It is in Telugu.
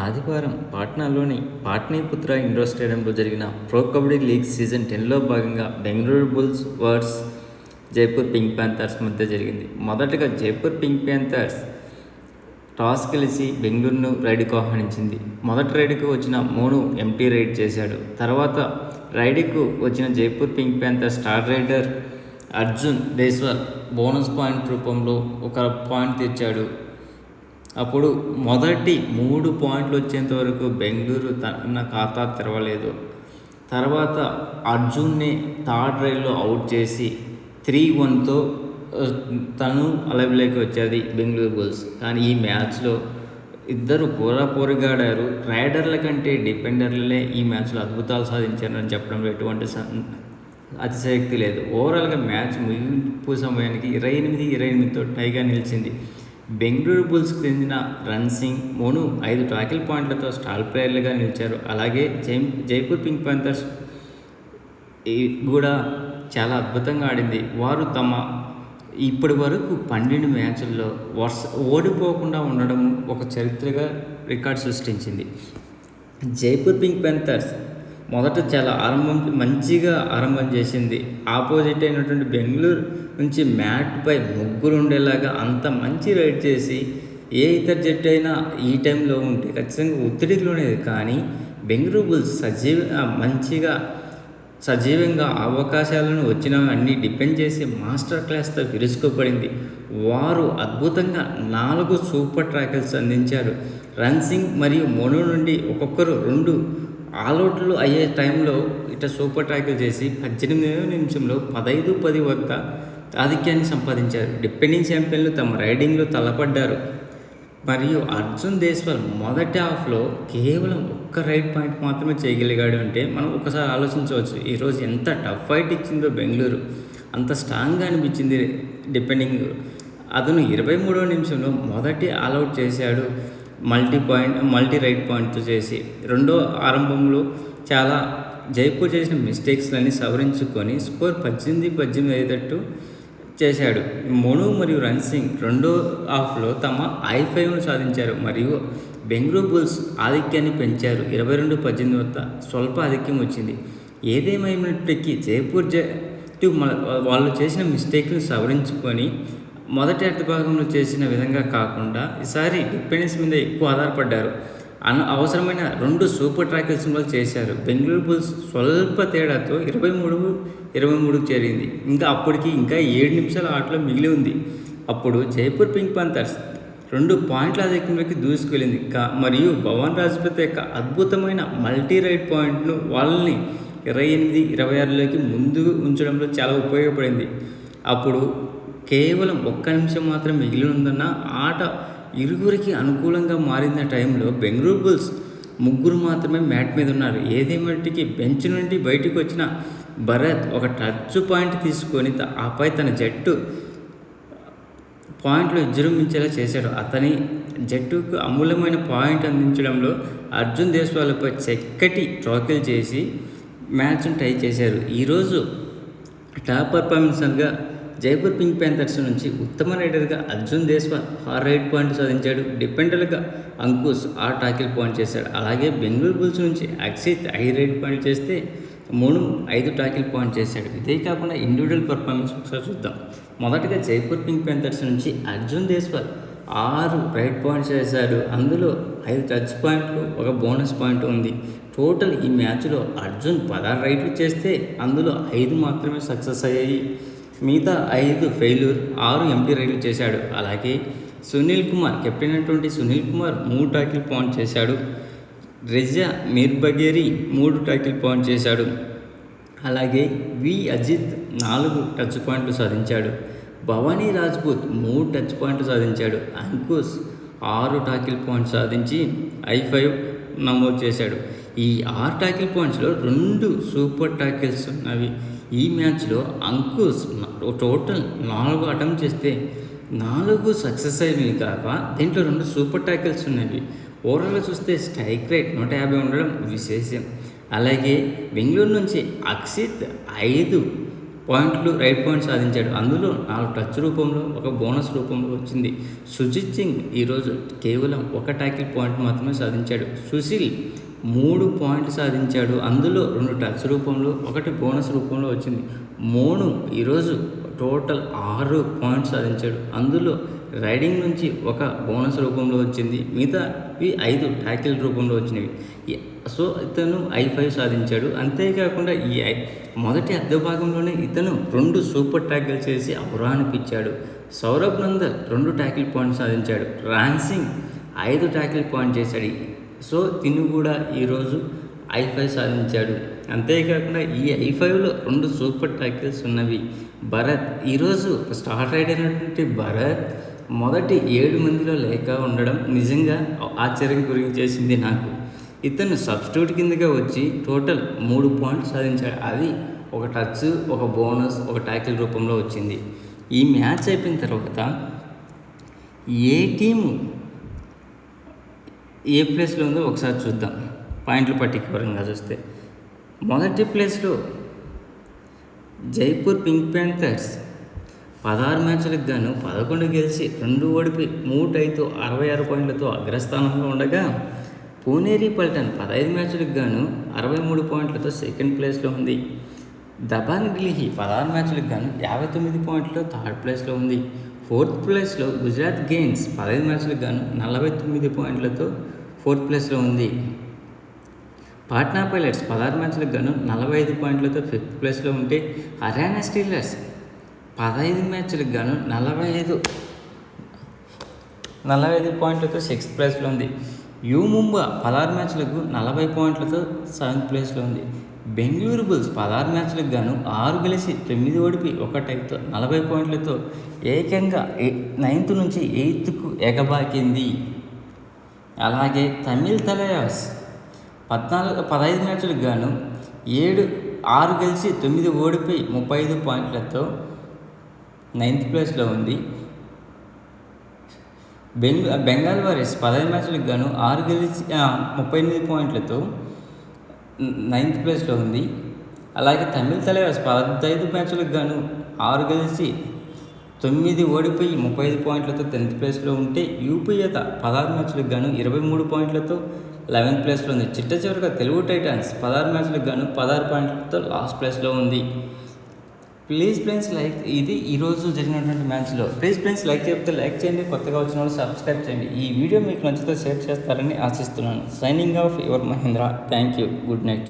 ఆదివారం పాట్నాలోని పాట్లీపుత్ర ఇండోర్ స్టేడియంలో జరిగిన ప్రో కబడ్డీ లీగ్ సీజన్ 10లో భాగంగా Bengaluru bulls versus Jaipur pink Panthers మధ్య జరిగింది. మొదటగా జైపూర్ పింక్ ప్యాంథర్స్ టాస్ గెలిచి బెంగళూరును రైడ్కు ఆహ్వానించింది. మొదటి రైడ్కు వచ్చిన మోను ఎంటీ రైడ్ చేశాడు. తర్వాత రైడ్కు వచ్చిన Jaipur pink Panthers star rider Arjun Deswal bonus point రూపంలో ఒక పాయింట్ తెచ్చాడు. అప్పుడు మొదటి 3 పాయింట్లు వచ్చేంత వరకు బెంగళూరు తన ఖాతా తెరవలేదు. తర్వాత అర్జున్ని థర్డ్ రైడ్లో అవుట్ చేసి 3-1తో తను అలవిలోకి వచ్చేది బెంగళూరు బుల్స్. కానీ ఈ మ్యాచ్లో ఇద్దరు పోరాపోరుగాడారు. రైడర్ల కంటే డిఫెండర్లే ఈ మ్యాచ్లో అద్భుతాలు సాధించారని చెప్పడంలో ఎటువంటి అతిశయోక్తి లేదు. ఓవరాల్గా మ్యాచ్ ముగింపు సమయానికి 28-28తో టైగా నిలిచింది. బెంగళూరు బుల్స్కి చెందిన రన్ సింగ్, మోను 5 టాకిల్ పాయింట్లతో స్టార్ ప్లేయర్లుగా నిలిచారు. అలాగే జైపూర్ పింక్ ప్యాంథర్స్ కూడా చాలా అద్భుతంగా ఆడింది. వారు తమ ఇప్పటి వరకు 12 మ్యాచ్ల్లో ఓడిపోకుండా ఉండడం ఒక చరిత్రగా రికార్డ్ సృష్టించింది. జైపూర్ పింక్ ప్యాంథర్స్ మొదట చాలా మంచిగా ఆరంభం చేసింది. ఆపోజిట్ అయినటువంటి బెంగళూరు నుంచి మ్యాట్పై ముగ్గురు ఉండేలాగా అంత మంచి రైడ్ చేసి ఏ ఇతర జట్టు అయినా ఈ టైంలో ఉంటే ఖచ్చితంగా ఒత్తిడికి లోనేది. కానీ బెంగళూరు బుల్స్ సజీవంగా అవకాశాలను వచ్చిన అన్ని డిపెండ్ చేసి మాస్టర్ క్లాస్తో విరుచుకోబడింది. వారు అద్భుతంగా 4 సూపర్ ట్యాకిల్స్ అందించారు. రన్ సింగ్ మరియు మోను నుండి ఒక్కొక్కరు 2 ఆల్అవుట్లు అయ్యే టైంలో సూపర్ ట్యాకిల్ చేసి 18వ నిమిషంలో 15-10 వద్ద ఆధిక్యాన్ని సంపాదించారు. డిపెండింగ్ ఛాంపియన్లు తమ రైడింగ్లో తలపడ్డారు. మరియు అర్జున్ దేశ్వాల్ మొదటి హాఫ్లో కేవలం ఒక్క రైడ్ పాయింట్ మాత్రమే చేయగలిగాడు. అంటే మనం ఒకసారి ఆలోచించవచ్చు, ఈరోజు ఎంత టఫ్ ఫైట్ ఇచ్చిందో బెంగళూరు. అంత స్ట్రాంగ్గా అనిపించింది డిపెండింగ్. అతను 23వ నిమిషంలో మొదటి ఆల్అవుట్ చేశాడు. మల్టీ రైడ్ పాయింట్తో చేసి రెండో ఆరంభంలో చాలా జైపూర్ చేసిన మిస్టేక్స్లన్నీ సవరించుకొని స్కోర్ 18-18 అయ్యేటట్టు చేశాడు. మోను మరియు రన్ సింగ్ రెండో హాఫ్లో తమ I5ను సాధించారు మరియు బెంగళూరు బుల్స్ ఆధిక్యాన్ని పెంచారు. 22-18 వద్ద స్వల్ప ఆధిక్యం వచ్చింది. ఏదేమైనప్పటికీ జైపూర్ జట్టు వాళ్ళు చేసిన మిస్టేక్ను సవరించుకొని మొదటి అర్ధభాగంలో చేసిన విధంగా కాకుండా ఈసారి డిపెండెన్స్ మీద ఎక్కువ ఆధారపడ్డారు. అవసరమైన 2 సూపర్ ట్యాకిల్స్ చేశారు. బెంగళూరు బుల్స్ స్వల్ప తేడాతో 23-23కు చేరింది. అప్పటికి 7 నిమిషాల ఆటలో మిగిలి ఉంది. అప్పుడు జైపూర్ పింక్ ప్యాంథర్స్ 2 పాయింట్ల ఆధిక్యంలోకి దూసుకెళ్ళింది. మరియు భవన్ రాజ్పూత్ యొక్క అద్భుతమైన మల్టీ రైడ్ పాయింట్ను వాళ్ళని 28-26లోకి ముందు ఉంచడంలో చాలా ఉపయోగపడింది. అప్పుడు కేవలం 1 నిమిషం మాత్రం మిగిలి ఉందన్న ఆట ఇరువురికి అనుకూలంగా మారిన టైంలో బెంగళూరు బుల్స్ ముగ్గురు మాత్రమే మ్యాట్ మీద ఉన్నారు. ఏదేమటికి బెంచ్ నుండి బయటకు వచ్చిన భరత్ ఒక టచ్ పాయింట్ తీసుకొని ఆపై తన జట్టు పాయింట్లు విజృంభించేలా చేశాడు. అతని జట్టుకు అమూల్యమైన పాయింట్ అందించడంలో అర్జున్ దేశ్వాల్పై చక్కటి టాకిల్ చేసి మ్యాచ్ను టై చేశారు. ఈరోజు టాప్ పర్ఫార్మెన్స్గా జైపూర్ పింక్ ప్యాంథర్స్ నుంచి ఉత్తమ రైడర్గా అర్జున్ దేశ్వాల్ 6 రైడ్ పాయింట్లు సాధించాడు. డిఫెండర్గా అంకుష్ 6 టాకిల్ పాయింట్ చేశాడు. అలాగే బెంగళూరు బుల్స్ నుంచి అక్షిత్ 5 రైడ్ పాయింట్ చేస్తే మోను 5 టాకిల్ పాయింట్ చేశాడు. ఇదే కాకుండా ఇండివిజువల్ పర్ఫార్మెన్స్ ఒకసారి చూద్దాం. మొదటగా జైపూర్ పింక్ ప్యాంథర్స్ నుంచి అర్జున్ దేశ్వాల్ 6 రైడ్ పాయింట్స్ చేశాడు. అందులో 5 టచ్ పాయింట్లు, 1 బోనస్ పాయింట్ ఉంది. టోటల్ ఈ మ్యాచ్లో అర్జున్ 16 రైడ్లు చేస్తే అందులో 5 మాత్రమే సక్సెస్ అయ్యాయి. మిగతా 5 ఫెయిల్యూర్, 6 ఎంటీ రైడ్లు చేశాడు. అలాగే సునీల్ కుమార్ కెప్టెన్ అయినటువంటి సునీల్ కుమార్ 3 టాకిల్ పాయింట్ చేశాడు. రెజా మీర్బగేరి 3 టాకిల్ పాయింట్ చేశాడు. అలాగే అజిత్ 4 టచ్ పాయింట్లు సాధించాడు. భవానీ రాజ్పూత్ 3 టచ్ పాయింట్లు సాధించాడు. అంకుష్ 6 టాకిల్ పాయింట్ సాధించి I5 నమోదు చేశాడు. ఈ 6 టాకిల్ పాయింట్స్లో 2 సూపర్ టాకిల్స్ ఉన్నవి. ఈ మ్యాచ్లో అంకుష్ టోటల్ 4 అటెంప్ట్ చేస్తే 4 సక్సెస్ అయ్యేవి కాక దీంట్లో 2 సూపర్ టాకిల్స్ ఉన్నవి. ఓవరాల్గా చూస్తే స్ట్రైక్ రేట్ 150 ఉండడం విశేషం. అలాగే బెంగళూరు నుంచి అక్షిత్ 5 పాయింట్లు రైట్ పాయింట్ సాధించాడు. అందులో 4 టచ్ రూపంలో, ఒక బోనస్ రూపంలో వచ్చింది. సుజిత్ సింగ్ ఈరోజు కేవలం 1 ట్యాకిల్ పాయింట్ మాత్రమే సాధించాడు. సుశీల్ 3 పాయింట్లు సాధించాడు. అందులో 2 టచ్ రూపంలో, 1 బోనస్ రూపంలో వచ్చింది. మోను ఈరోజు టోటల్ 6 పాయింట్స్ సాధించాడు. అందులో రైడింగ్ నుంచి 1 బోనస్ రూపంలో వచ్చింది. మిగతావి 5 ట్యాకిల్ రూపంలో వచ్చినవి. సో ఇతను I5 సాధించాడు. అంతేకాకుండా మొదటి అర్ధ భాగంలోనే ఇతను 2 సూపర్ ట్యాకిల్ చేసి ఔరా అనిపించాడు. సౌరభ్ నందల్ 2 ట్యాకిల్ పాయింట్స్ సాధించాడు. రాన్సింగ్ 5 ట్యాకిల్ పాయింట్ చేశాడు. సో తిను కూడా ఈరోజు I5 సాధించాడు. అంతేకాకుండా ఈ I5లో 2 సూపర్ ట్యాకిల్స్ ఉన్నవి. భరత్ ఈరోజు స్టార్ రైడ్ అయినటువంటి భరత్ మొదటి 7 మందిలో లేక ఉండడం నిజంగా ఆశ్చర్యం గురించేసింది నాకు. ఇతను సబ్స్టిట్యూట్ కిందగా వచ్చి టోటల్ 3 పాయింట్లు సాధించాడు. అది 1 టచ్, 1 బోనస్, 1 ట్యాకిల్ రూపంలో వచ్చింది. ఈ మ్యాచ్ అయిపోయిన తర్వాత ఏ టీము ఏ ప్లేస్లో ఉందో ఒకసారి చూద్దాం. పాయింట్ల పట్టిక పరంగా చూస్తే మొదటి ప్లేస్లో జైపూర్ పింక్ ప్యాంథర్స్ 16 మ్యాచ్లకు గాను 11 గెలిచి 2 ఓడిపోయి 3 టైతో 66 పాయింట్లతో అగ్రస్థానంలో ఉండగా, పూనేరి పల్టన్ 15 మ్యాచ్లకు గాను 63 పాయింట్లతో సెకండ్ ప్లేస్లో ఉంది. దబాంగ్ ఢిల్లీ 16 మ్యాచ్లకు గాను 59 పాయింట్లతో థర్డ్ ప్లేస్లో ఉంది. ఫోర్త్ ప్లేస్లో గుజరాత్ గెయిన్స్ 15 మ్యాచ్లకు గాను 49 పాయింట్లతో ఫోర్త్ ప్లేస్లో ఉంది. పాట్నా పైలట్స్ 16 మ్యాచ్లకు గాను 45 పాయింట్లతో ఫిఫ్త్ ప్లేస్లో ఉంటే, హర్యానా స్టీలర్స్ 15 మ్యాచ్లకు గాను 45 పాయింట్లతో సిక్స్త్ ప్లేస్లో ఉంది. యూ ముంబా 16 మ్యాచ్లకు 40 పాయింట్లతో సెవెంత్ ప్లేస్లో ఉంది. బెంగళూరు బుల్స్ 16 మ్యాచ్లకు గాను 6 గెలిచి 9 ఓడిపి 1 టైతో 40 పాయింట్లతో ఏకంగా 9th నుంచి 8th ఎగబాకింది. అలాగే తమిళ్ తలయాస్ 15 మ్యాచ్లకు గాను 6 గెలిచి 9 ఓడిపోయి 35 పాయింట్లతో 9th ప్లేస్లో ఉంది. బెంగాల్ వారియర్స్ 15 మ్యాచ్లకు గాను 6 గెలిచి 38 పాయింట్లతో 9th ప్లేస్లో ఉంది. అలాగే తమిళ్ తలయాస్ 15 మ్యాచ్లకు గాను 6 గెలిచి 9 ఓడిపోయి 35 పాయింట్లతో 10th ప్లేస్లో ఉంటే, యూపీఏత 16 మ్యాచ్లకు గాను 23 పాయింట్లతో 11th ప్లేస్లో ఉంది. చిట్ట చివరిగా తెలుగు టైటాన్స్ 16 మ్యాచ్లకు గాను 16 పాయింట్లతో లాస్ట్ ప్లేస్లో ఉంది. ప్లీజ్ ఫ్రెండ్స్ ఇది ఈరోజు జరిగినటువంటి మ్యాచ్లో. ప్లీజ్ ఫ్రెండ్స్ లైక్ చేయండి, కొత్తగా వచ్చిన వాళ్ళు సబ్స్క్రైబ్ చేయండి. ఈ వీడియో మీకు నచ్చితే షేర్ చేస్తారని ఆశిస్తున్నాను. Signing off your Mahendra. Thank you. Good night.